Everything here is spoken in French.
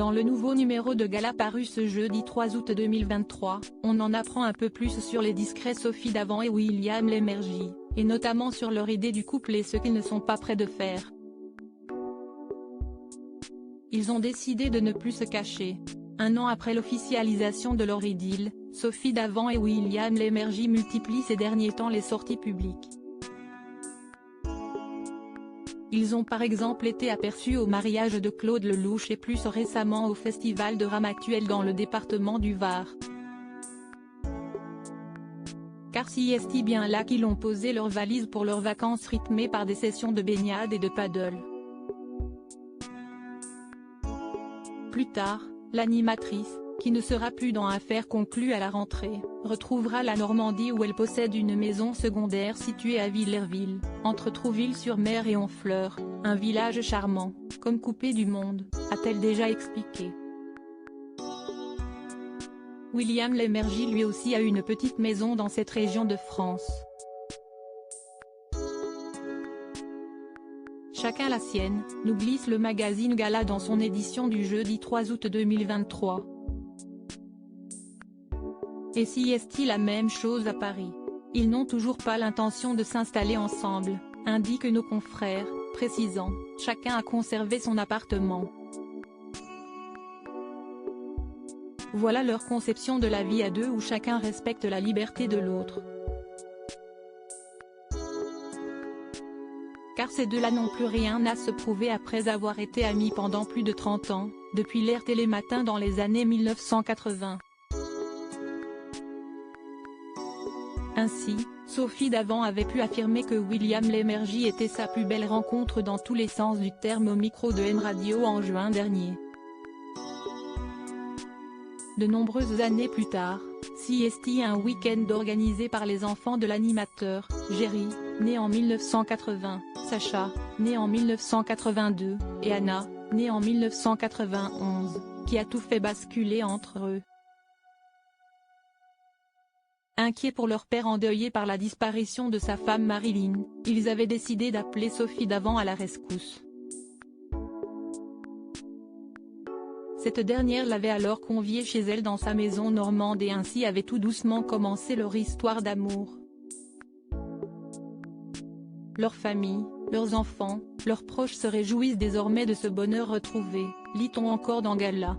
Dans le nouveau numéro de Gala paru ce jeudi 3 août 2023, on en apprend un peu plus sur les discrets Sophie Davant et William Lémergie, et notamment sur leur idée du couple et ce qu'ils ne sont pas prêts de faire. Ils ont décidé de ne plus se cacher. Un an après l'officialisation de leur idylle, Sophie Davant et William Lémergie multiplient ces derniers temps les sorties publiques. Ils ont par exemple été aperçus au mariage de Claude Lelouch et plus récemment au festival de Ramatuelle dans le département du Var. Car si est bien là qu'ils ont posé leurs valises pour leurs vacances rythmées par des sessions de baignade et de paddle. Plus tard, l'animatrice, qui ne sera plus dans Affaires conclues à la rentrée, retrouvera la Normandie où elle possède une maison secondaire située à Villerville, entre Trouville-sur-Mer et Honfleur, un village charmant, comme coupé du monde, a-t-elle déjà expliqué. William Lémergie lui aussi a une petite maison dans cette région de France. Chacun la sienne, nous glisse le magazine Gala dans son édition du jeudi 3 août 2023. Et si est-il la même chose à Paris? Ils n'ont toujours pas l'intention de s'installer ensemble, indiquent nos confrères, précisant, chacun a conservé son appartement. Voilà leur conception de la vie à deux où chacun respecte la liberté de l'autre. Car ces deux-là n'ont plus rien à se prouver après avoir été amis pendant plus de 30 ans, depuis l'ère Télématin dans les années 1980. Ainsi, Sophie Davant avait pu affirmer que William Lémergie était sa plus belle rencontre dans tous les sens du terme au micro de M Radio en juin dernier. De nombreuses années plus tard, CST un week-end organisé par les enfants de l'animateur, Jerry, né en 1980, Sacha, né en 1982, et Anna, née en 1991, qui a tout fait basculer entre eux. Inquiets pour leur père endeuillé par la disparition de sa femme Marilyn, ils avaient décidé d'appeler Sophie Davant à la rescousse. Cette dernière l'avait alors conviée chez elle dans sa maison normande et ainsi avait tout doucement commencé leur histoire d'amour. Leur famille, leurs enfants, leurs proches se réjouissent désormais de ce bonheur retrouvé, lit-on encore dans Gala.